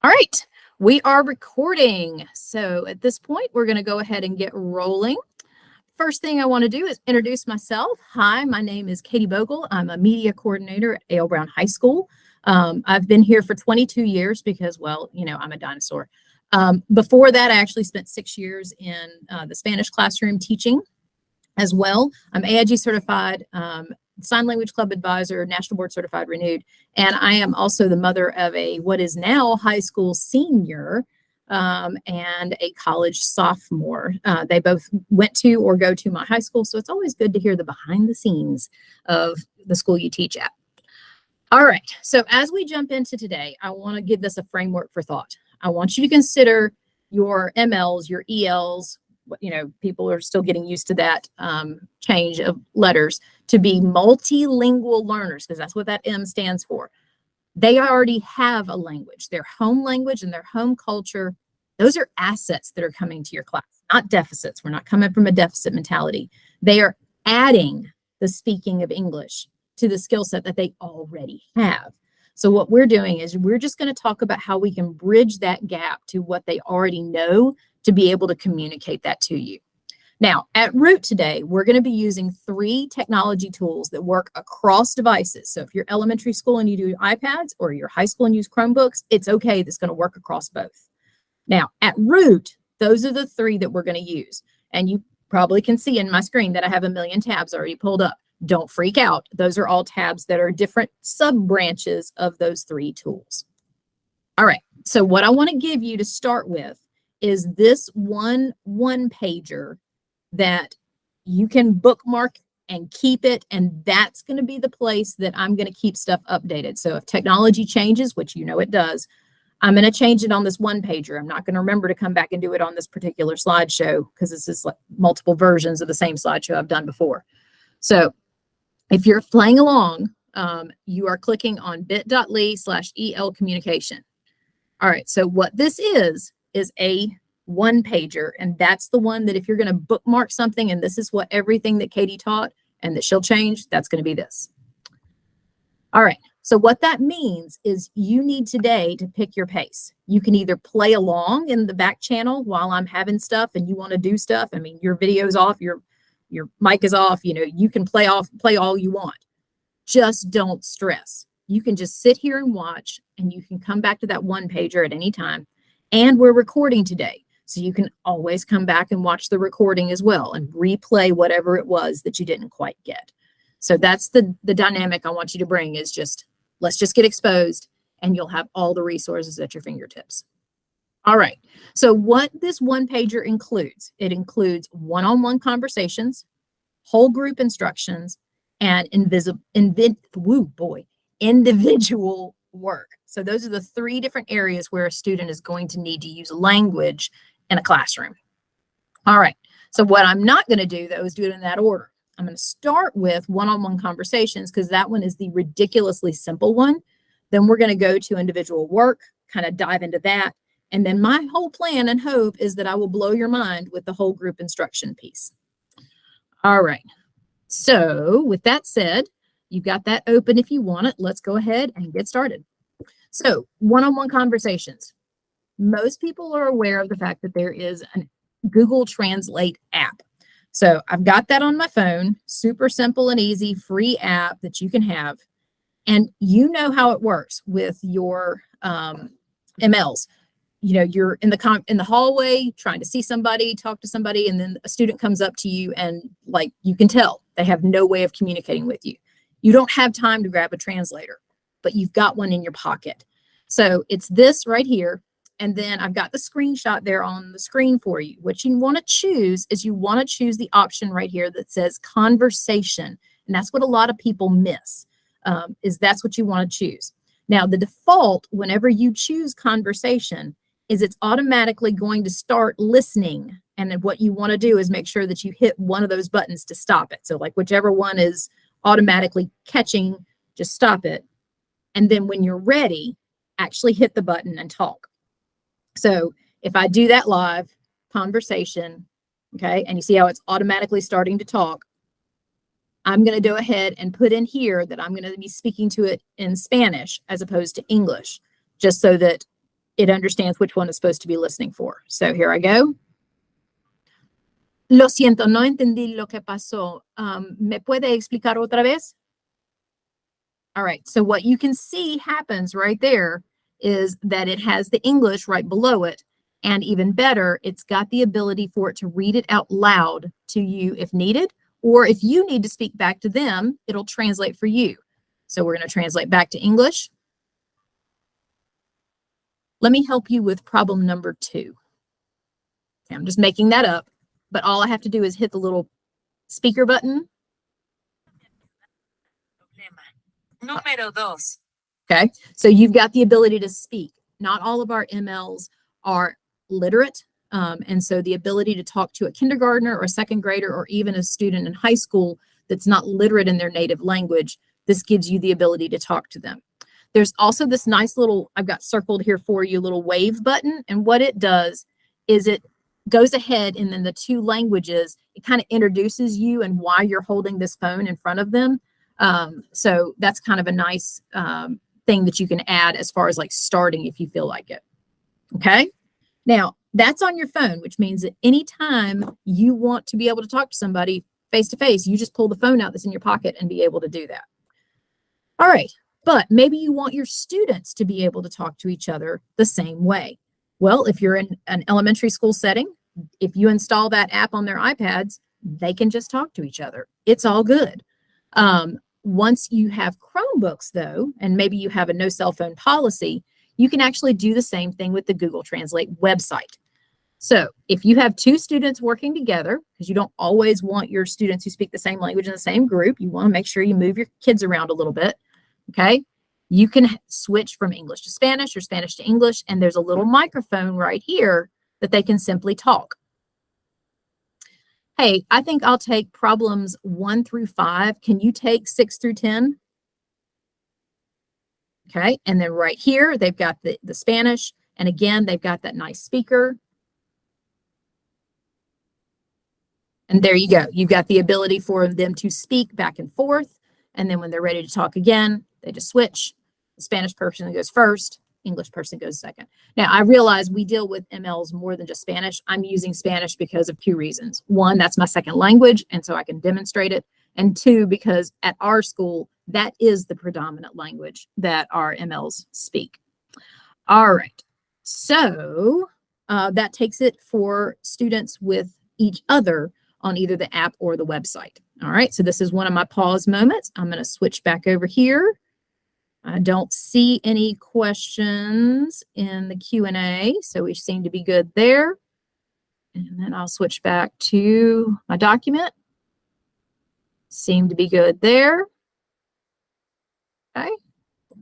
All right, we are recording. So at this point, we're going to go ahead and get rolling. First thing I want to do is introduce myself. Hi, my name is Katie Bogle. I'm a media coordinator at A.L. Brown High School. I've been here for 22 years because, well, I'm a dinosaur. Before that, I actually spent 6 years in the Spanish classroom teaching as well. I'm AIG certified, Sign Language Club advisor, National Board certified renewed, and I am also the mother of a what is now high school senior and a college sophomore. They both went to or go to my high school, so it's always good to hear the behind the scenes of the school you teach at. All right, so as we jump into today, I want to give this a framework for thought. I want you to consider your MLs, your ELs. People are still getting used to that change of letters, to be multilingual learners, because that's what that M stands for. They already have a language, their home language and their home culture. Those are assets that are coming to your class, not deficits. We're not coming from a deficit mentality. They are adding the speaking of English to the skill set that they already have. So what we're doing is we're just going to talk about how we can bridge that gap to what they already know to be able to communicate that to you. Now, at Root today, we're going to be using 3 technology tools that work across devices. So if you're elementary school and you do iPads, or you're high school and use Chromebooks, it's okay. That's going to work across both. Now, at Root, those are the 3 that we're going to use. And you probably can see in my screen that I have a million tabs already pulled up. Don't freak out. Those are all tabs that are different sub-branches of those 3 tools. All right. So what I want to give you to start with is this one-pager that you can bookmark and keep it, and that's going to be the place that I'm going to keep stuff updated. So if technology changes, which it does, I'm going to change it on this one-pager. I'm not going to remember to come back and do it on this particular slideshow because this is like multiple versions of the same slideshow I've done before. So if you're playing along, you are clicking on bit.ly/EL communication. All right, so what this is a one-pager, and that's the one that if you're going to bookmark something, and this is what everything that Katie taught and that she'll change, that's going to be this. All right, so what that means is you need today to pick your pace. You can either play along in the back channel while I'm having stuff and you want to do stuff. I mean, your video's off, your mic is off, you can play all you want. Just don't stress. You can just sit here and watch, and you can come back to that one-pager at any time. And we're recording today, so you can always come back and watch the recording as well and replay whatever it was that you didn't quite get. So that's the dynamic I want you to bring, is let's just get exposed, and you'll have all the resources at your fingertips. All right, so what this one-pager includes, it includes one-on-one conversations, whole group instructions, and individual work. So those are the 3 different areas where a student is going to need to use language in a classroom. All right, so what I'm not going to do, though, is do it in that order. I'm going to start with one-on-one conversations because that one is the ridiculously simple one. Then we're going to go to individual work, kind of dive into that. And then my whole plan and hope is that I will blow your mind with the whole group instruction piece. All right, so with that said, you've got that open if you want it. Let's go ahead and get started. So one-on-one conversations. Most people are aware of the fact that there is a Google Translate app. So I've got that on my phone, super simple and easy, free app that you can have. And you know how it works with your MLs. You're in the hallway trying to see somebody, talk to somebody, and then a student comes up to you and you can tell they have no way of communicating with you. You don't have time to grab a translator, but you've got one in your pocket. So it's this right here. And then I've got the screenshot there on the screen for you. What you want to choose is you want to choose the option right here that says conversation. And that's what a lot of people miss, is that's what you want to choose. Now, the default, whenever you choose conversation, is it's automatically going to start listening. And then what you want to do is make sure that you hit one of those buttons to stop it. So whichever one is automatically catching, just stop it. And then when you're ready, actually hit the button and talk. So if I do that live conversation, okay, and you see how it's automatically starting to talk, I'm going to go ahead and put in here that I'm going to be speaking to it in Spanish as opposed to English, just so that it understands which one it's supposed to be listening for. So here I go. Lo siento, no entendí lo que pasó. ¿Me puede explicar otra vez? All right, so what you can see happens right there is that it has the English right below it. And even better, it's got the ability for it to read it out loud to you if needed, or if you need to speak back to them, it'll translate for you. So we're going to translate back to English. Let me help you with problem number 2. I'm just making that up, but all I have to do is hit the little speaker button. Número 2. Okay, so you've got the ability to speak. Not all of our MLs are literate, and so the ability to talk to a kindergartner or a second grader or even a student in high school that's not literate in their native language, this gives you the ability to talk to them. There's also this nice little, I've got circled here for you, little wave button, and what it does is it goes ahead and then the 2 languages, it kind of introduces you and why you're holding this phone in front of them. So that's kind of a nice thing that you can add as far as like starting if you feel like it. Okay. Now that's on your phone, which means that anytime you want to be able to talk to somebody face to face, you just pull the phone out that's in your pocket and be able to do that. All right. But maybe you want your students to be able to talk to each other the same way. Well, if you're in an elementary school setting, if you install that app on their iPads, they can just talk to each other. It's all good. Once you have Chromebooks, though, and maybe you have a no cell phone policy, you can actually do the same thing with the Google Translate website. So if you have 2 students working together, because you don't always want your students who speak the same language in the same group, you want to make sure you move your kids around a little bit, okay? You can switch from English to Spanish or Spanish to English, and there's a little microphone right here that they can simply talk. Hey, I think I'll take problems 1 through 5. Can you take 6 through 10? Okay, and then right here, they've got the Spanish. And again, they've got that nice speaker. And there you go. You've got the ability for them to speak back and forth. And then when they're ready to talk again, they just switch. The Spanish person goes first. English person goes second. Now, I realize we deal with MLs more than just Spanish. I'm using Spanish because of 2 reasons. 1, that's my second language, and so I can demonstrate it. And 2, because at our school, that is the predominant language that our MLs speak. All right. So that takes it for students with each other on either the app or the website. All right. So this is one of my pause moments. I'm going to switch back over here. I don't see any questions in the Q&A, so we seem to be good there. And then I'll switch back to my document. Seem to be good there. Okay.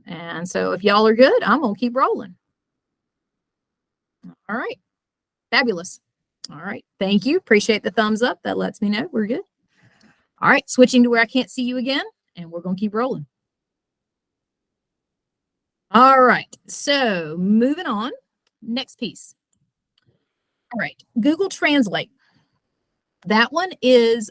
And so if y'all are good, I'm going to keep rolling. All right. Fabulous. All right. Thank you. Appreciate the thumbs up. That lets me know we're good. All right. Switching to where I can't see you again, and we're going to keep rolling. All right, so moving on, next piece. All right, Google Translate. That one is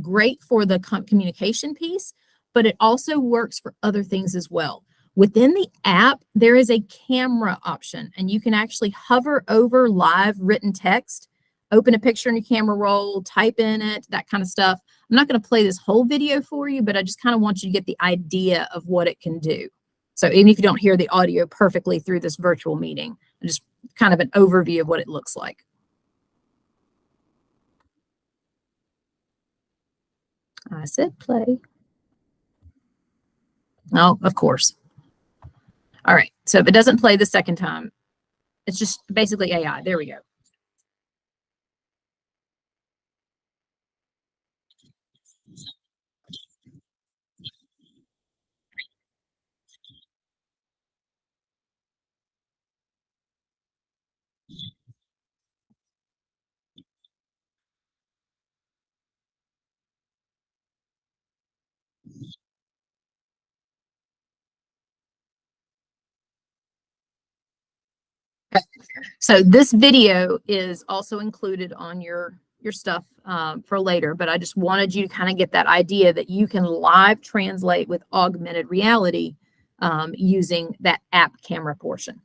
great for the communication piece, but it also works for other things as well. Within the app, there is a camera option, and you can actually hover over live written text, open a picture in your camera roll, type in it, that kind of stuff. I'm not going to play this whole video for you, but I just kind of want you to get the idea of what it can do. So even if you don't hear the audio perfectly through this virtual meeting, just kind of an overview of what it looks like. I said play. Oh, of course. All right. So if it doesn't play the second time, it's just basically AI. There we go. Okay. So this video is also included on your stuff for later, but I just wanted you to kind of get that idea that you can live translate with augmented reality using that app camera portion.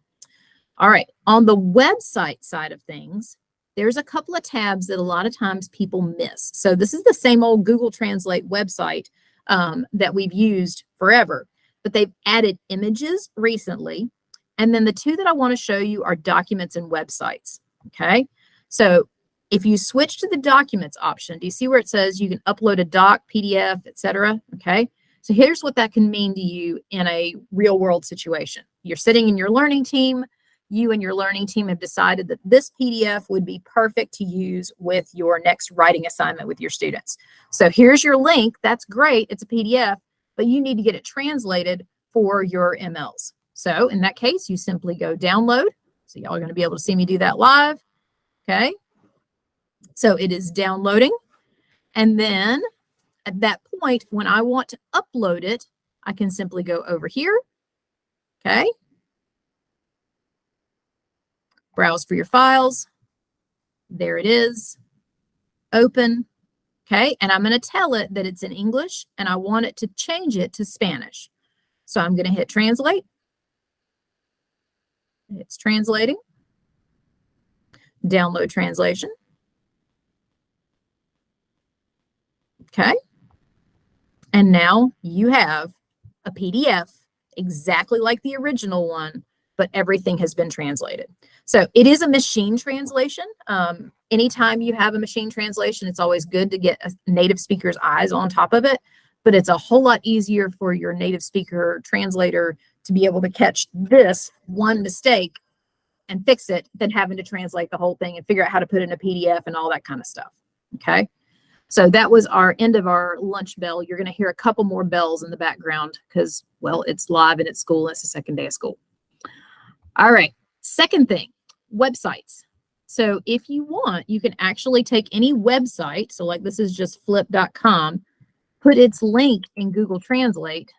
All right, on the website side of things, there's a couple of tabs that a lot of times people miss. So this is the same old Google Translate website that we've used forever, but they've added images recently. And then the two that I want to show you are documents and websites. Okay, so if you switch to the documents option, do you see where it says you can upload a doc, PDF, etc.? Okay, so here's what that can mean to you in a real world situation. You're sitting in your learning team. You and your learning team have decided that this PDF would be perfect to use with your next writing assignment with your students. So here's your link. That's great. It's a PDF, but you need to get it translated for your MLs. So in that case, you simply go download. So y'all are going to be able to see me do that live. Okay. So it is downloading. And then at that point, when I want to upload it, I can simply go over here. Okay. Browse for your files. There it is. Open. Okay. And I'm going to tell it that it's in English and I want it to change it to Spanish. So I'm going to hit translate. It's translating. Download translation. Okay. And now you have a PDF exactly like the original one, but everything has been translated. So it is a machine translation. Anytime you have a machine translation, it's always good to get a native speaker's eyes on top of it, but it's a whole lot easier for your native speaker translator to be able to catch this one mistake and fix it than having to translate the whole thing and figure out how to put it in a PDF and all that kind of stuff. Okay. So that was our end of our lunch bell. You're going to hear a couple more bells in the background because, well, it's live and it's school. And it's the second day of school. All right. Second thing, websites. So if you want, you can actually take any website. So like this is just flip.com, put its link in Google Translate,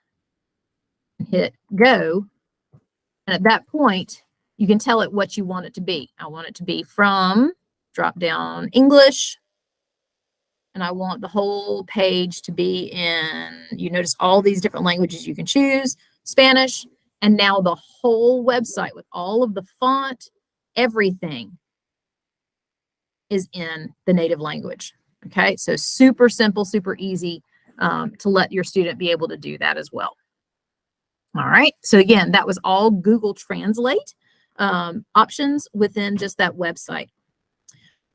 hit go. And at that point, you can tell it what you want it to be. I want it to be from drop down English. And I want the whole page to be in, you notice all these different languages you can choose, Spanish, and now the whole website with all of the font, everything is in the native language. Okay, so super simple, super easy to let your student be able to do that as well. All right, so again, that was all Google Translate options within just that website.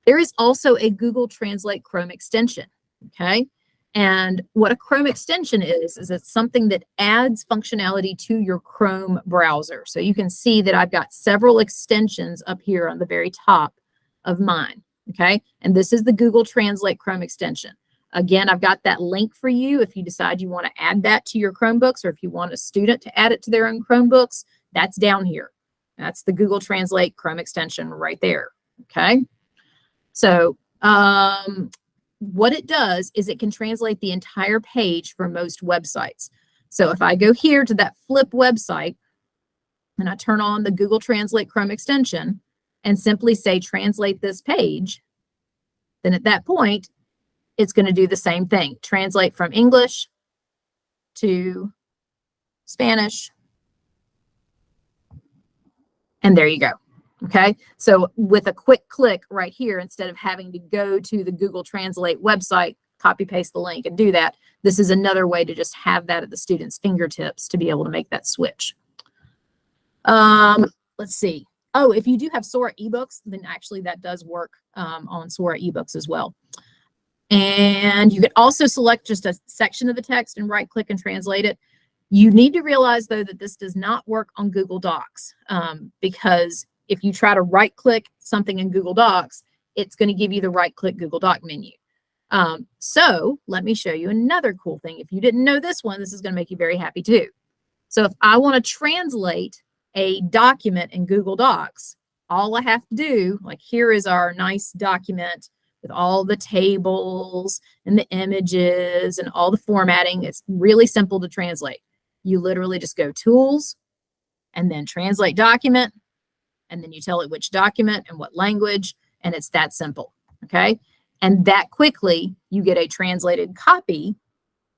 There is also a Google Translate Chrome extension, okay? And what a Chrome extension is it's something that adds functionality to your Chrome browser. So you can see that I've got several extensions up here on the very top of mine, okay? And this is the Google Translate Chrome extension. Again, I've got that link for you if you decide you want to add that to your Chromebooks or if you want a student to add it to their own Chromebooks, that's down here. That's the Google Translate Chrome extension right there, okay? So what it does is it can translate the entire page for most websites. So if I go here to that Flip website and I turn on the Google Translate Chrome extension and simply say translate this page, then at that point, it's going to do the same thing. Translate from English to Spanish. And there you go. Okay, so with a quick click right here, instead of having to go to the Google Translate website, copy paste the link and do that, this is another way to just have that at the student's fingertips to be able to make that switch. Let's see. Oh, if you do have Sora ebooks, then actually that does work on Sora ebooks as well. And you can also select just a section of the text and right click and translate it. You need to realize though that this does not work on Google Docs because if you try to right click something in Google Docs, it's going to give you the right click Google Doc menu. So let me show you another cool thing. If you didn't know this one, this is going to make you very happy too. So if I want to translate a document in Google Docs, all I have to do, like here is our nice document with all the tables and the images and all the formatting. It's really simple to translate. You literally just go tools and then translate document. And then you tell it which document and what language, and it's that simple, okay? And that quickly, you get a translated copy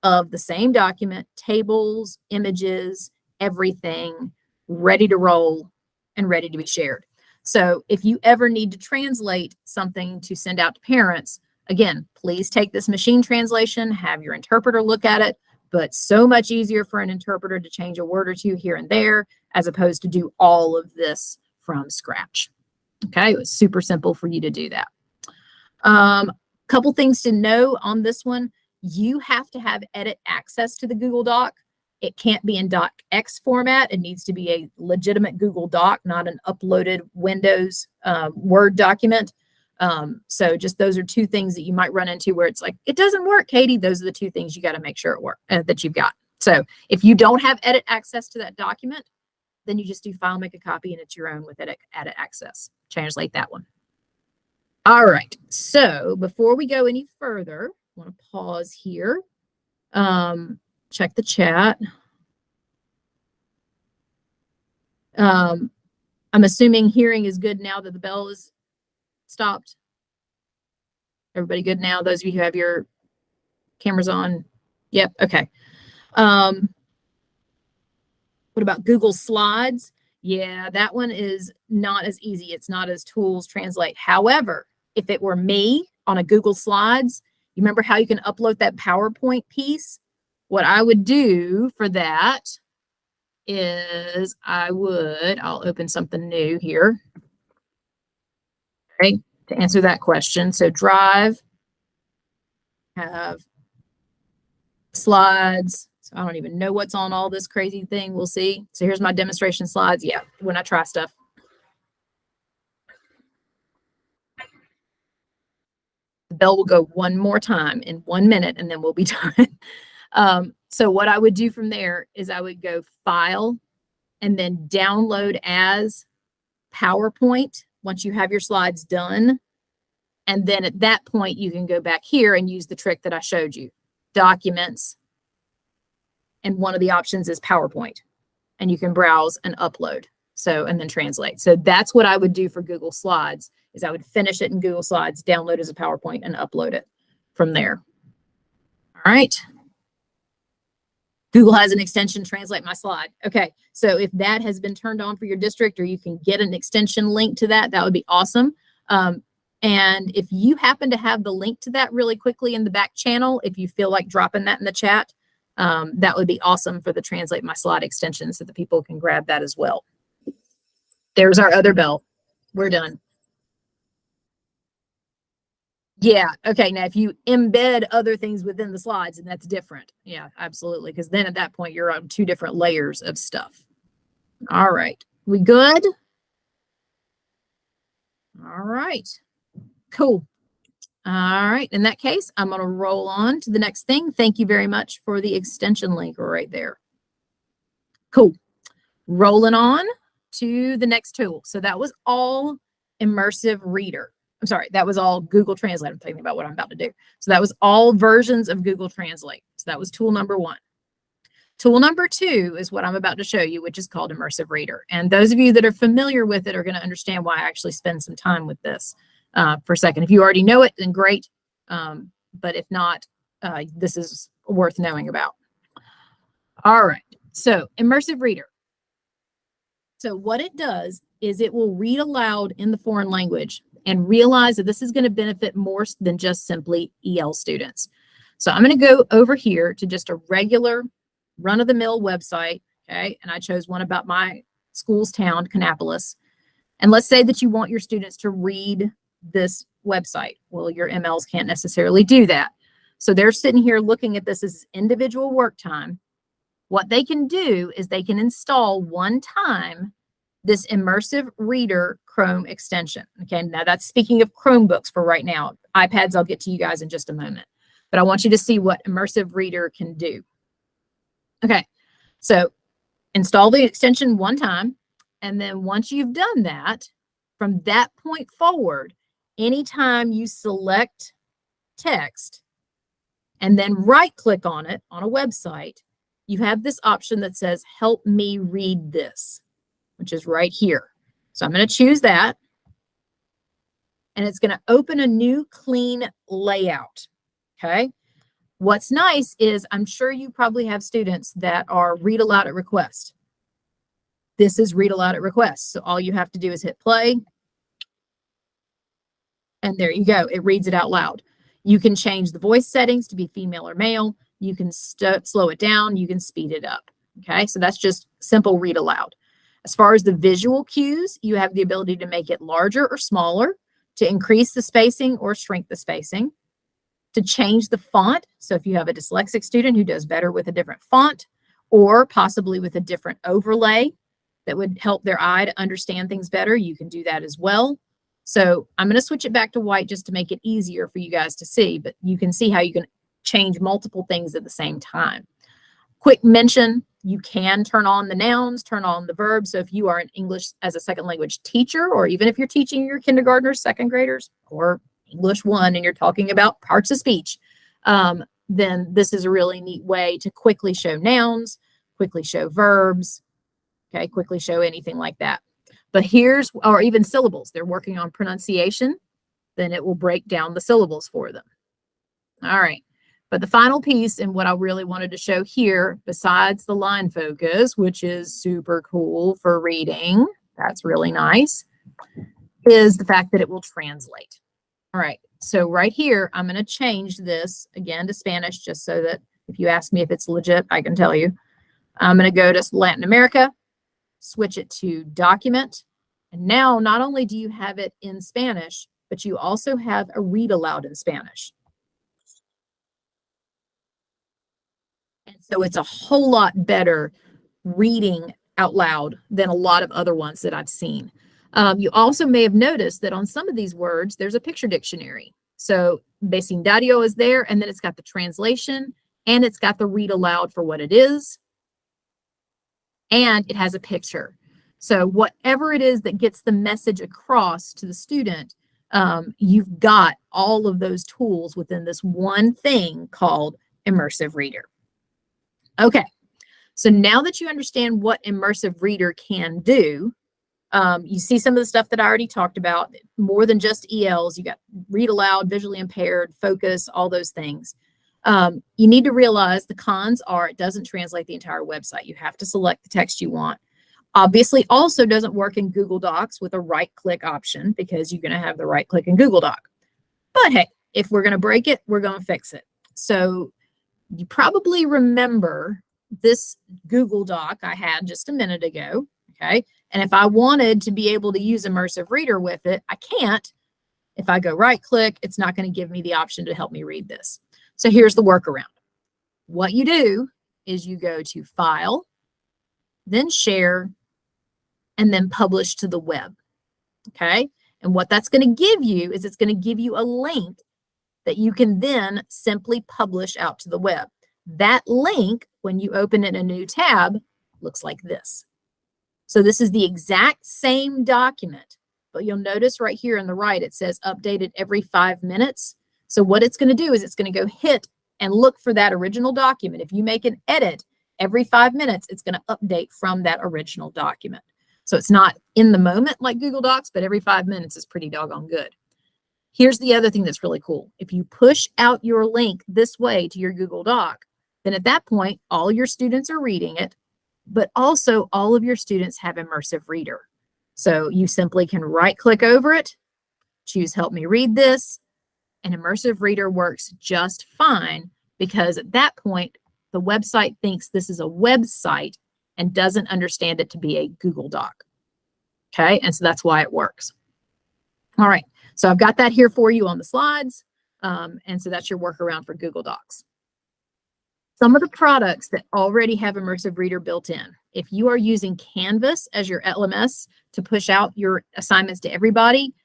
of the same document, tables, images, everything, ready to roll and ready to be shared. So if you ever need to translate something to send out to parents, again, please take this machine translation, have your interpreter look at it, but so much easier for an interpreter to change a word or two here and there, as opposed to do all of this from scratch. Okay, it was super simple for you to do that. Couple things to know on this one. You have to have edit access to the Google Doc. It can't be in docx format. It needs to be a legitimate Google Doc, not an uploaded Windows Word document. So just those are two things that you might run into where it's like, it doesn't work, Katie. Those are the two things you got to make sure it works, that you've got. So if you don't have edit access to that document, then you just do file, make a copy, and it's your own with edit access. Translate that one. All right. So before we go any further, I want to pause here. Check the chat. I'm assuming hearing is good now that the bell is stopped. Everybody good now? Those of you who have your cameras on? Yep. Okay. What about Google Slides? Yeah, that one is not as easy. It's not as tools translate. However, if it were me on a Google Slides, you remember how you can upload that PowerPoint piece? What I would do for that is I'll open something new here. Okay, to answer that question. So Drive, have slides. So I don't even know what's on all this crazy thing. We'll see. So here's my demonstration slides. Yeah, when I try stuff. The bell will go one more time in 1 minute, and then we'll be done. So what I would do from there is I would go File and then Download as PowerPoint once you have your slides done. And then at that point, you can go back here and use the trick that I showed you. Documents. And one of the options is PowerPoint. And you can browse and upload. So, and then translate. So that's what I would do for Google Slides, is I would finish it in Google Slides, download as a PowerPoint, and upload it from there. All right. Google has an extension, Translate My Slide. Okay, so if that has been turned on for your district, or you can get an extension link to that, that would be awesome. And if you happen to have the link to that really quickly in the back channel, if you feel like dropping that in the chat, that would be awesome for the Translate My Slide extension so that people can grab that as well. There's our other bell. We're done. Yeah. Okay. Now, if you embed other things within the slides, and that's different. Yeah, absolutely. Because then at that point, you're on two different layers of stuff. All right. We good? All right. Cool. All right. In that case, I'm going to roll on to the next thing. Thank you very much for the extension link right there. Cool. Rolling on to the next tool. So that was all Immersive Reader. I'm sorry, that was all Google Translate. I'm thinking about what I'm about to do. So that was all versions of Google Translate. So that was tool number one. Tool number two is what I'm about to show you, which is called Immersive Reader. And those of you that are familiar with it are going to understand why I actually spend some time with this for a second. If you already know it, then great. But if not, this is worth knowing about. All right, so Immersive Reader. So what it does is it will read aloud in the foreign language and realize that this is going to benefit more than just simply EL students. So I'm going to go over here to just a regular run-of-the-mill website, okay? And I chose one about my school's town, Kannapolis. And let's say that you want your students to read this website. Well, your MLs can't necessarily do that. So they're sitting here looking at this as individual work time. What they can do is they can install one time this Immersive Reader Chrome extension. Okay, now that's speaking of Chromebooks for right now. iPads, I'll get to you guys in just a moment. But I want you to see what Immersive Reader can do. Okay, so install the extension one time. And then once you've done that, from that point forward, anytime you select text and then right-click on it on a website, you have this option that says, help me read this, which is right here. So I'm going to choose that. And it's going to open a new clean layout. Okay. What's nice is I'm sure you probably have students that are read aloud at request. This is read aloud at request. So all you have to do is hit play. And there you go. It reads it out loud. You can change the voice settings to be female or male. You can slow it down. You can speed it up. Okay, so that's just simple read aloud. As far as the visual cues, you have the ability to make it larger or smaller, to increase the spacing or shrink the spacing, to change the font. So if you have a dyslexic student who does better with a different font or possibly with a different overlay that would help their eye to understand things better, you can do that as well. So I'm going to switch it back to white just to make it easier for you guys to see, but you can see how you can change multiple things at the same time. Quick mention, you can turn on the nouns, turn on the verbs. So if you are an English as a second language teacher, or even if you're teaching your kindergartners, second graders, or English 1 and you're talking about parts of speech, then this is a really neat way to quickly show nouns, quickly show verbs, okay, quickly show anything like that. But here's, or even syllables, they're working on pronunciation, then it will break down the syllables for them. All right. But the final piece, and what I really wanted to show here, besides the line focus, which is super cool for reading, that's really nice, is the fact that it will translate. All right, so right here, I'm going to change this again to Spanish, just so that if you ask me if it's legit, I can tell you. I'm going to go to Latin America, switch it to document. And now not only do you have it in Spanish, but you also have a read aloud in Spanish. And so it's a whole lot better reading out loud than a lot of other ones that I've seen. You also may have noticed that on some of these words, there's a picture dictionary. So vecindario is there, and then it's got the translation, and it's got the read aloud for what it is, and it has a picture. So whatever it is that gets the message across to the student, you've got all of those tools within this one thing called Immersive Reader. Okay, so now that you understand what Immersive Reader can do, you see some of the stuff that I already talked about, more than just ELs. You got read aloud, visually impaired, focus, all those things. You need to realize the cons are it doesn't translate the entire website. You have to select the text you want. Obviously, also doesn't work in Google Docs with a right-click option because you're going to have the right-click in Google Doc. But hey, if we're going to break it, we're going to fix it. So you probably remember this Google Doc I had just a minute ago, okay? And if I wanted to be able to use Immersive Reader with it, I can't. If I go right-click, it's not going to give me the option to help me read this. So here's the workaround. What you do is you go to File, then Share, and then Publish to the web, okay? And what that's going to give you is it's going to give you a link that you can then simply publish out to the web. That link, when you open it in a new tab, looks like this. So this is the exact same document, but you'll notice right here on the right, it says updated every 5 minutes. So what it's going to do is it's going to go hit and look for that original document. If you make an edit every 5 minutes, it's going to update from that original document. So it's not in the moment like Google Docs, but every 5 minutes is pretty doggone good. Here's the other thing that's really cool. If you push out your link this way to your Google Doc, then at that point, all your students are reading it, but also all of your students have Immersive Reader. So you simply can right-click over it, choose Help Me Read This, and Immersive Reader works just fine because at that point, the website thinks this is a website and doesn't understand it to be a Google Doc. Okay, and so that's why it works. All right, so I've got that here for you on the slides, and so that's your workaround for Google Docs. Some of the products that already have Immersive Reader built in. If you are using Canvas as your LMS to push out your assignments to everybody,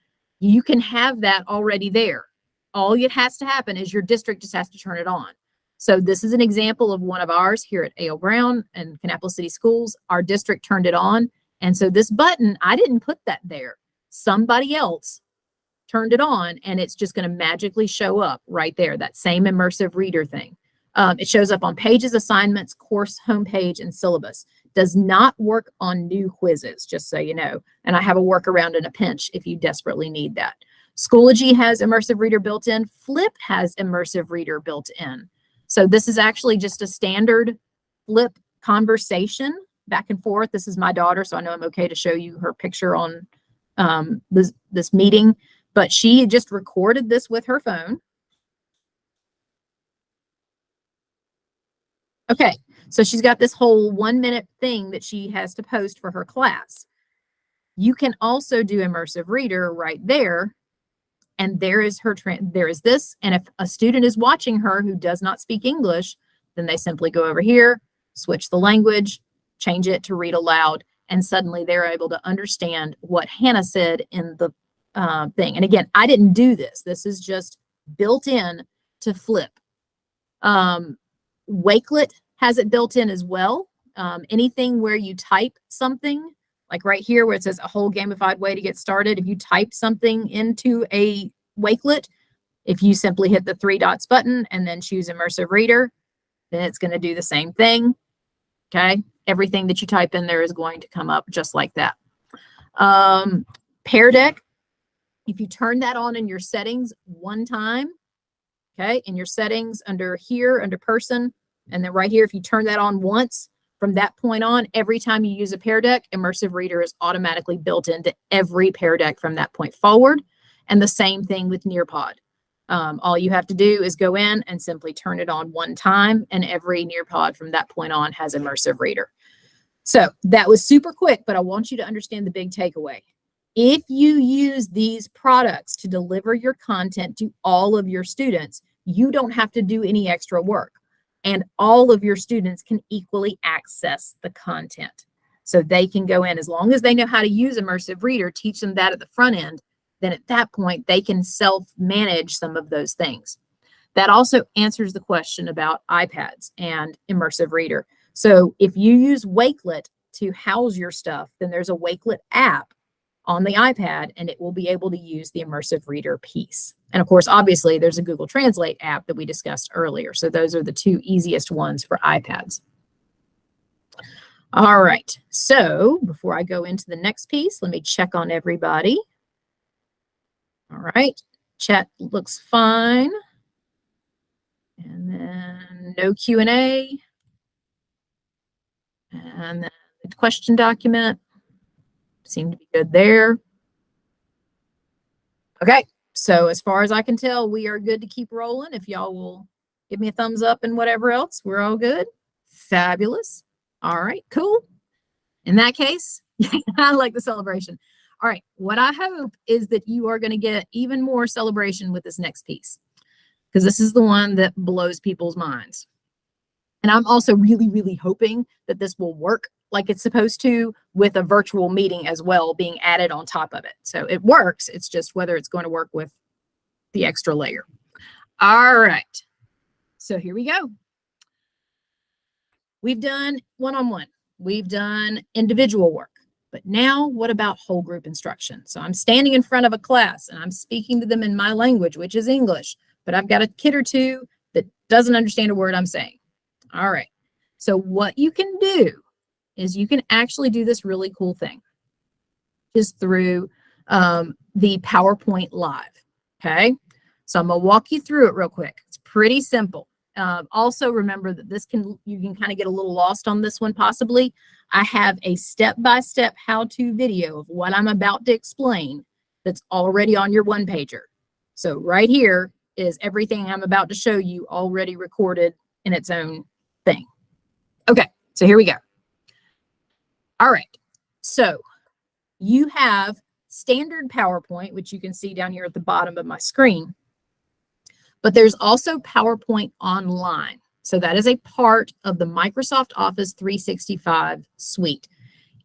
you can have that already there. All it has to happen is your district just has to turn it on. So this is an example of one of ours here at A.L. Brown and Kannapolis City Schools. Our district turned it on. And so this button, I didn't put that there. Somebody else turned it on, and it's just going to magically show up right there, that same Immersive Reader thing. It shows up on pages, assignments, course homepage, and syllabus. Does not work on new quizzes, just so you know. And I have a workaround in a pinch if you desperately need that. Schoology has Immersive Reader built in. Flip has Immersive Reader built in. So this is actually just a standard Flip conversation back and forth. This is my daughter, so I know I'm okay to show you her picture on this meeting, but she just recorded this with her phone. Okay, so she's got this whole 1-minute thing that she has to post for her class. You can also do immersive reader right there. And there is there is this. And if a student is watching her who does not speak English, then they simply go over here, switch the language, change it to read aloud, and suddenly they're able to understand what Hannah said in the thing. And again, I didn't do this. This is just built in to Flip. Wakelet has it built in as well. Anything where you type something, like right here where it says a whole gamified way to get started, if you type something into a Wakelet, if you simply hit the 3 dots button and then choose immersive reader, then it's going to do the same thing. Okay. Everything that you type in there is going to come up just like that. Pear Deck, if you turn that on in your settings one time, okay, in your settings under here, under person, and then right here, if you turn that on once, from that point on, every time you use a Pear Deck, immersive reader is automatically built into every Pear Deck from that point forward. And the same thing with Nearpod. All you have to do is go in and simply turn it on one time, and every Nearpod from that point on has immersive reader. So that was super quick, but I want you to understand the big takeaway. If you use these products to deliver your content to all of your students, you don't have to do any extra work. And all of your students can equally access the content. So they can go in, as long as they know how to use immersive reader, teach them that at the front end, then at that point, they can self-manage some of those things. That also answers the question about iPads and immersive reader. So if you use Wakelet to house your stuff, then there's a Wakelet app on the iPad, and it will be able to use the immersive reader piece. And of course, obviously, there's a Google Translate app that we discussed earlier. So those are the two easiest ones for iPads. All right. So before I go into the next piece, let me check on everybody. All right. Chat looks fine. And then no Q&A. And then the question document seemed to be good there. Okay. So as far as I can tell, we are good to keep rolling. If y'all will give me a thumbs up and whatever else, we're all good. Fabulous. All right, cool. In that case, I like the celebration. All right, what I hope is that you are going to get even more celebration with this next piece, because this is the one that blows people's minds. And I'm also really, really hoping that this will work like it's supposed to, with a virtual meeting as well being added on top of it. So it works. It's just whether it's going to work with the extra layer. All right. So here we go. We've done one-on-one. We've done individual work. But now what about whole group instruction? So I'm standing in front of a class and I'm speaking to them in my language, which is English, but I've got a kid or two that doesn't understand a word I'm saying. All right. So what you can do is you can actually do this really cool thing just through the PowerPoint Live. Okay. So I'm going to walk you through it real quick. It's pretty simple. Also remember that you can kind of get a little lost on this one possibly. I have a step-by-step how-to video of what I'm about to explain that's already on your one-pager. So right here is everything I'm about to show you already recorded in its own thing. Okay, so here we go. All right, so you have standard PowerPoint, which you can see down here at the bottom of my screen, but there's also PowerPoint Online. So that is a part of the Microsoft Office 365 suite.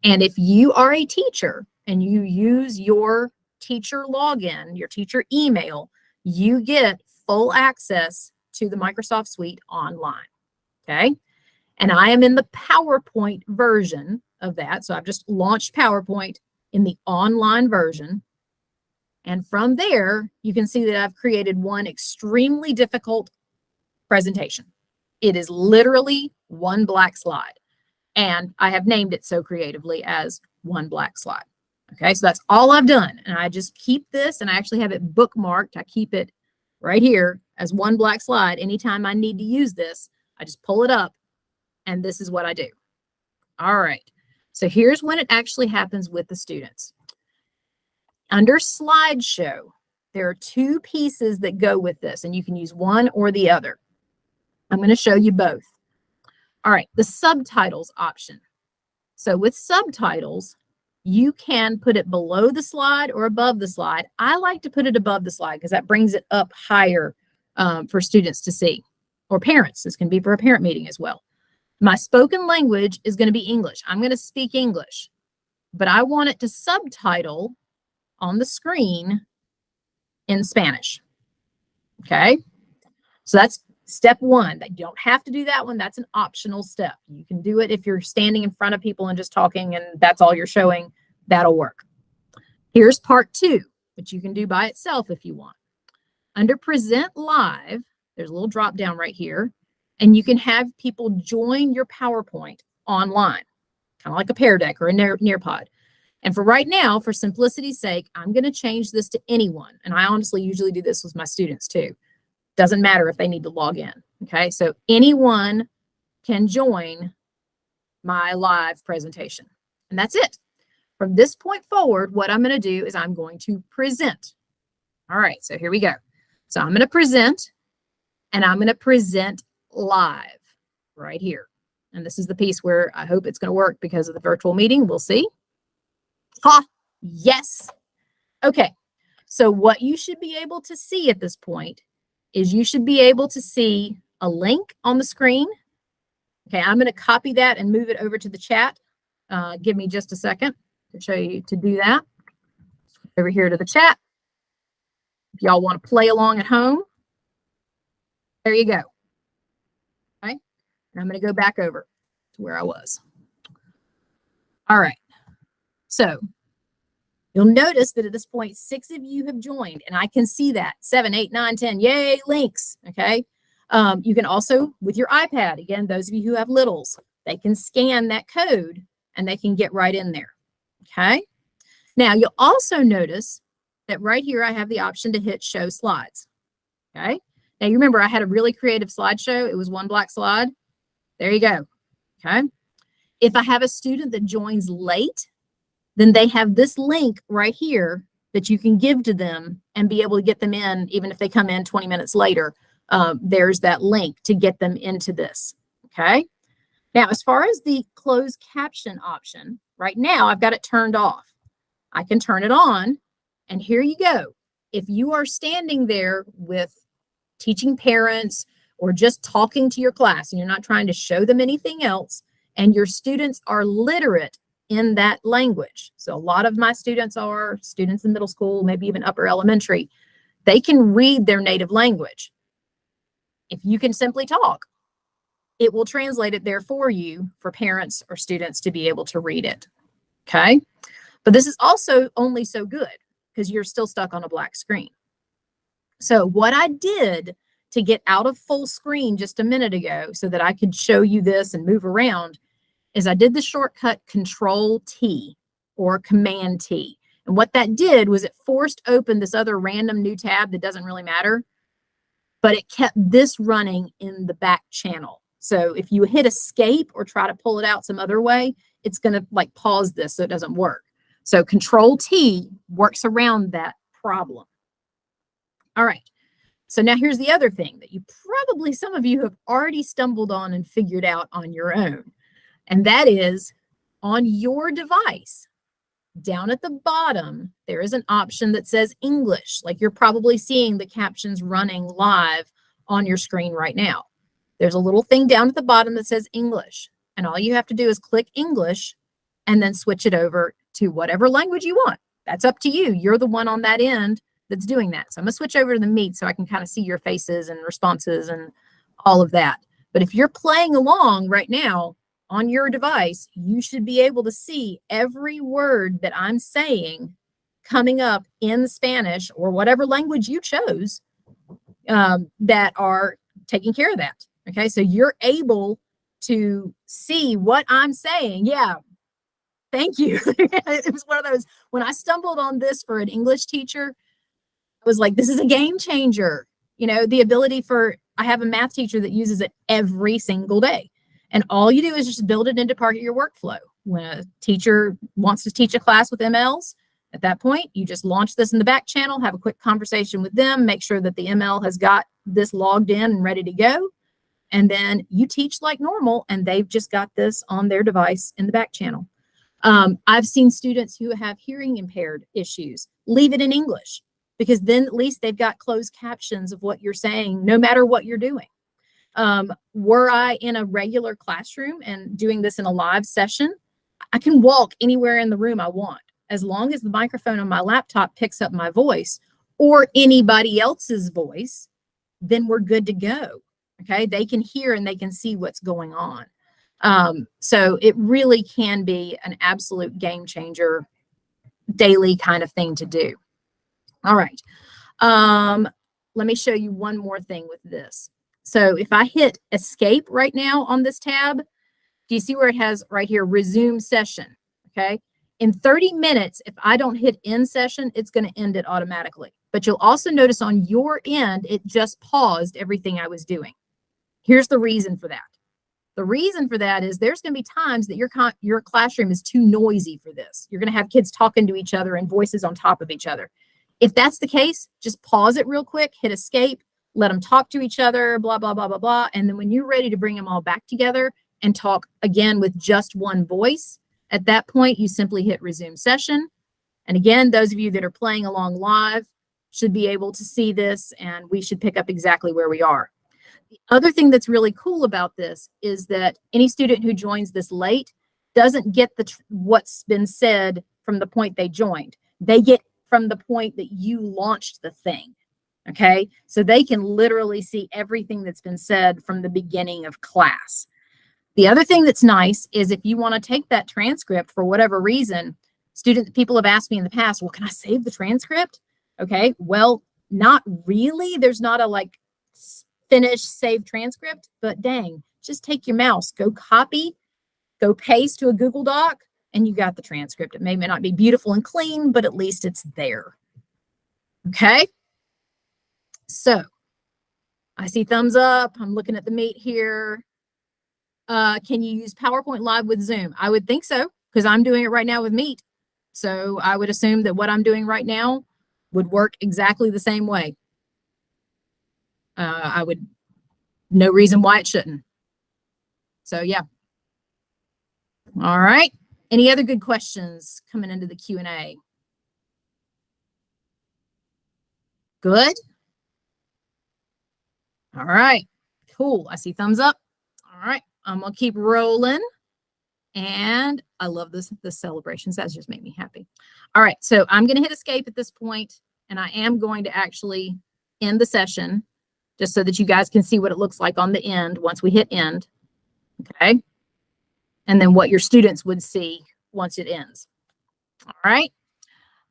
And if you are a teacher and you use your teacher login, your teacher email, you get full access to the Microsoft suite online, okay? And I am in the PowerPoint version of that. So I've just launched PowerPoint in the online version. And from there, you can see that I've created one extremely difficult presentation. It is literally one black slide. And I have named it so creatively as one black slide. Okay, so that's all I've done. And I just keep this, and I actually have it bookmarked. I keep it right here as one black slide. Anytime I need to use this, I just pull it up, and this is what I do. All right. So here's when it actually happens with the students. Under slideshow, there are two pieces that go with this, and you can use one or the other. I'm going to show you both. All right, the subtitles option. So with subtitles, you can put it below the slide or above the slide. I like to put it above the slide because that brings it up higher for students to see, or parents. This can be for a parent meeting as well. My spoken language is going to be English. I'm going to speak English, but I want it to subtitle on the screen in Spanish. Okay, so that's step one. You don't have to do that one. That's an optional step. You can do it if you're standing in front of people and just talking and that's all you're showing. That'll work. Here's part two, which you can do by itself if you want. Under Present Live, there's a little drop down right here, and you can have people join your PowerPoint online, kind of like a Pear Deck or a Nearpod. And for right now, for simplicity's sake, I'm going to change this to anyone. And I honestly usually do this with my students too. Doesn't matter if they need to log in. Okay, so anyone can join my live presentation. And that's it. From this point forward, what I'm going to do is I'm going to present. All right, so here we go. So I'm going to present, and I'm going to present live right here. And this is the piece where I hope it's going to work because of the virtual meeting. We'll see. Ha, yes. Okay, so what you should be able to see at this point is you should be able to see a link on the screen. Okay, I'm going to copy that and move it over to the chat. Give me just a second to show you to do that. Over here to the chat. If y'all want to play along at home, there you go. Okay, and I'm going to go back over to where I was. All right. So you'll notice that at this point, 6 of you have joined, and I can see that 7, 8, 9, 10. Yay, links. Okay. You can also, with your iPad, again, those of you who have littles, they can scan that code and they can get right in there. Okay. Now you'll also notice that right here, I have the option to hit show slides. Okay. Now you remember I had a really creative slideshow. It was one black slide. There you go. Okay. If I have a student that joins late, then they have this link right here that you can give to them and be able to get them in, even if they come in 20 minutes later. There's that link to get them into this. Okay. Now, as far as the closed caption option, right now I've got it turned off. I can turn it on, and here you go. If you are standing there with teaching parents or just talking to your class and you're not trying to show them anything else, and your students are literate in that language. So a lot of my students are students in middle school, maybe even upper elementary. They can read their native language. If you can simply talk, it will translate it there for you for parents or students to be able to read it. Okay. But this is also only so good because you're still stuck on a black screen. So what I did to get out of full screen just a minute ago so that I could show you this and move around is I did the shortcut Control-T or Command-T. And what that did was it forced open this other random new tab that doesn't really matter, but it kept this running in the back channel. So if you hit escape or try to pull it out some other way, it's going to like pause this so it doesn't work. So Control-T works around that problem. All right. So now here's the other thing that you probably, some of you have already stumbled on and figured out on your own. And that is on your device, down at the bottom, there is an option that says English. Like you're probably seeing the captions running live on your screen right now. There's a little thing down at the bottom that says English. And all you have to do is click English and then switch it over to whatever language you want. That's up to you. You're the one on that end that's doing that. So I'm going to switch over to the Meet so I can kind of see your faces and responses and all of that. But if you're playing along right now on your device, you should be able to see every word that I'm saying coming up in Spanish or whatever language you chose that are taking care of that. Okay, so you're able to see what I'm saying. Yeah, thank you. It was one of those, when I stumbled on this for an English teacher, I was like, this is a game changer. You know, the ability for, I have a math teacher that uses it every single day. And all you do is just build it into part of your workflow. When a teacher wants to teach a class with MLs, at that point, you just launch this in the back channel, have a quick conversation with them, make sure that the ML has got this logged in and ready to go. And then you teach like normal, and they've just got this on their device in the back channel. I've seen students who have hearing impaired issues leave it in English, because then at least they've got closed captions of what you're saying, no matter what you're doing. Were I in a regular classroom and doing this in a live session, I can walk anywhere in the room I want. As long as the microphone on my laptop picks up my voice or anybody else's voice, then we're good to go. Okay, they can hear and they can see what's going on. So it really can be an absolute game changer, daily kind of thing to do. All right. Let me show you one more thing with this. So if I hit escape right now on this tab, do you see where it has right here, resume session? Okay. In 30 minutes, if I don't hit end session, it's going to end it automatically. But you'll also notice on your end, it just paused everything I was doing. Here's the reason for that. The reason for that is there's going to be times that your classroom is too noisy for this. You're going to have kids talking to each other and voices on top of each other. If that's the case, just pause it real quick, hit escape, let them talk to each other, blah, blah, blah, blah, blah. And then when you're ready to bring them all back together and talk again with just one voice, at that point, you simply hit resume session. And again, those of you that are playing along live should be able to see this, and we should pick up exactly where we are. The other thing that's really cool about this is that any student who joins this late doesn't get what's been said from the point they joined. They get from the point that you launched the thing. Okay, so they can literally see everything that's been said from the beginning of class. The other thing that's nice is if you want to take that transcript for whatever reason, people have asked me in the past, well, can I save the transcript? Okay, well, not really. There's not a finish, save transcript, but dang, just take your mouse, go copy, go paste to a Google Doc, and you got the transcript. It may not be beautiful and clean, but at least it's there. Okay, so I see thumbs up. I'm looking at the meet here. Can you use PowerPoint Live with Zoom? I would think so, because I'm doing it right now with Meet. So I would assume that what I'm doing right now would work exactly the same way. No reason why it shouldn't. So yeah. All right. Any other good questions coming into the Q&A? Good. All right. Cool. I see thumbs up. All right. I'm going to keep rolling. And I love this celebrations. That's just made me happy. All right. So I'm going to hit escape at this point, and I am going to actually end the session just so that you guys can see what it looks like on the end once we hit end. Okay. And then what your students would see once it ends. All right.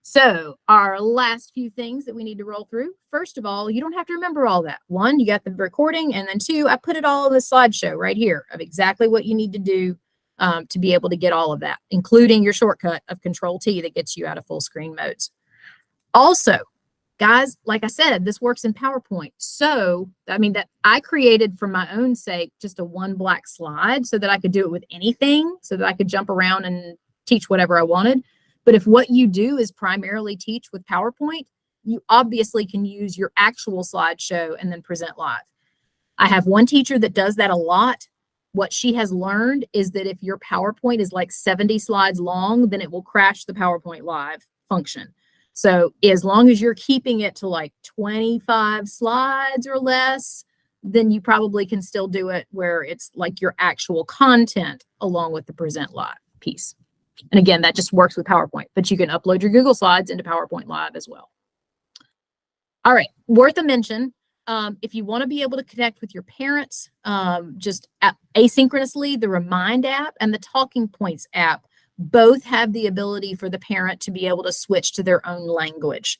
So our last few things that we need to roll through. First of all, you don't have to remember all that. One, you got the recording, and then two, I put it all in the slideshow right here of exactly what you need to do to be able to get all of that, including your shortcut of Control-T that gets you out of full screen modes. Also, guys, like I said, this works in PowerPoint. So, I mean, that I created for my own sake just a one black slide so that I could do it with anything, so that I could jump around and teach whatever I wanted. But if what you do is primarily teach with PowerPoint, you obviously can use your actual slideshow and then present live. I have one teacher that does that a lot. What she has learned is that if your PowerPoint is like 70 slides long, then it will crash the PowerPoint live function. So as long as you're keeping it to like 25 slides or less, then you probably can still do it where it's like your actual content along with the present live piece. And again, that just works with PowerPoint, but you can upload your Google Slides into PowerPoint Live as well. All right, worth a mention. If you want to be able to connect with your parents, just asynchronously, the Remind app and the Talking Points app both have the ability for the parent to be able to switch to their own language.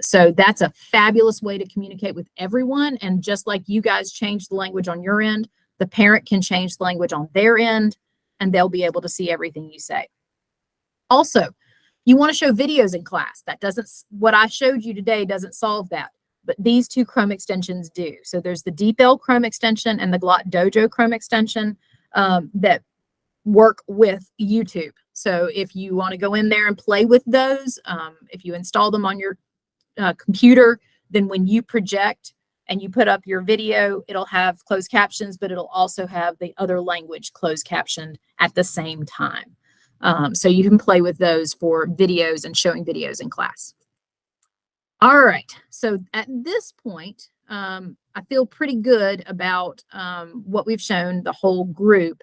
So that's a fabulous way to communicate with everyone. And just like you guys change the language on your end, the parent can change the language on their end, and they'll be able to see everything you say. Also, you want to show videos in class. That doesn't, what I showed you today doesn't solve that, but these two Chrome extensions do. So there's the DeepL Chrome extension and the Glot Dojo Chrome extension. that work with YouTube. So if you want to go in there and play with those, if you install them on your computer, then when you project and you put up your video, it'll have closed captions, but it'll also have the other language closed captioned at the same time. So you can play with those for videos and showing videos in class. All right, so at this point, I feel pretty good about what we've shown the whole group.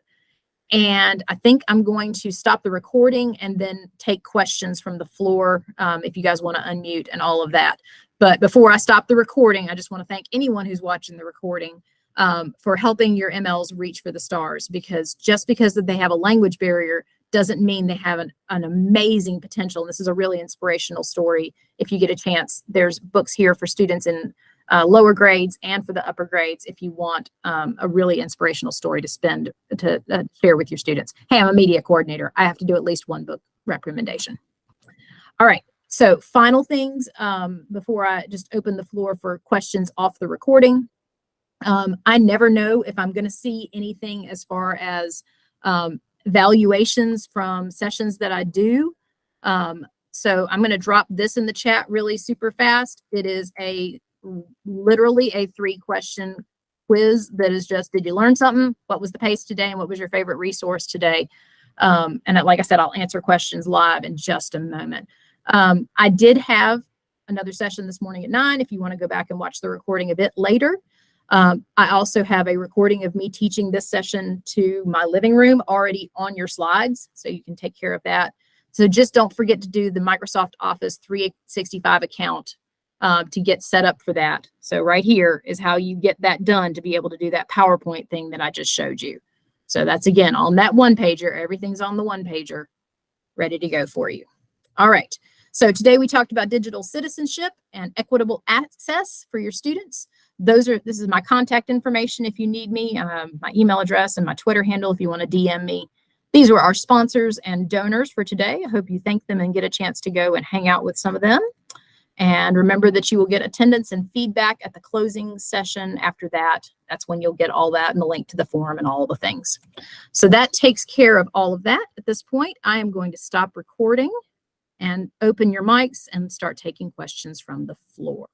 And I think I'm going to stop the recording and then take questions from the floor if you guys want to unmute and all of that. But before I stop the recording, I just want to thank anyone who's watching the recording for helping your MLs reach for the stars, because just because they have a language barrier doesn't mean they have an amazing potential. And this is a really inspirational story. If you get a chance, there's books here for students in lower grades and for the upper grades if you want a really inspirational story to share with your students. Hey, I'm a media coordinator. I have to do at least one book recommendation. All right, so final things before I just open the floor for questions off the recording. I never know if I'm going to see anything as far as valuations from sessions that I do. So I'm going to drop this in the chat really super fast. It is literally a 3-question quiz that is just, did you learn something? What was the pace today? And what was your favorite resource today? And like I said, I'll answer questions live in just a moment. I did have another session this morning at 9 if you want to go back and watch the recording a bit later. I also have a recording of me teaching this session to my living room already on your slides, so you can take care of that. So just don't forget to do the Microsoft Office 365 account to get set up for that. So right here is how you get that done to be able to do that PowerPoint thing that I just showed you. So that's, again, on that one pager. Everything's on the one pager, ready to go for you. All right. So today we talked about digital citizenship and equitable access for your students. This is my contact information if you need me, my email address and my Twitter handle if you want to DM me. These were our sponsors and donors for today. I hope you thank them and get a chance to go and hang out with some of them. And remember that you will get attendance and feedback at the closing session after that. That's when you'll get all that and the link to the form and all the things. So that takes care of all of that. At this point, I am going to stop recording and open your mics and start taking questions from the floor.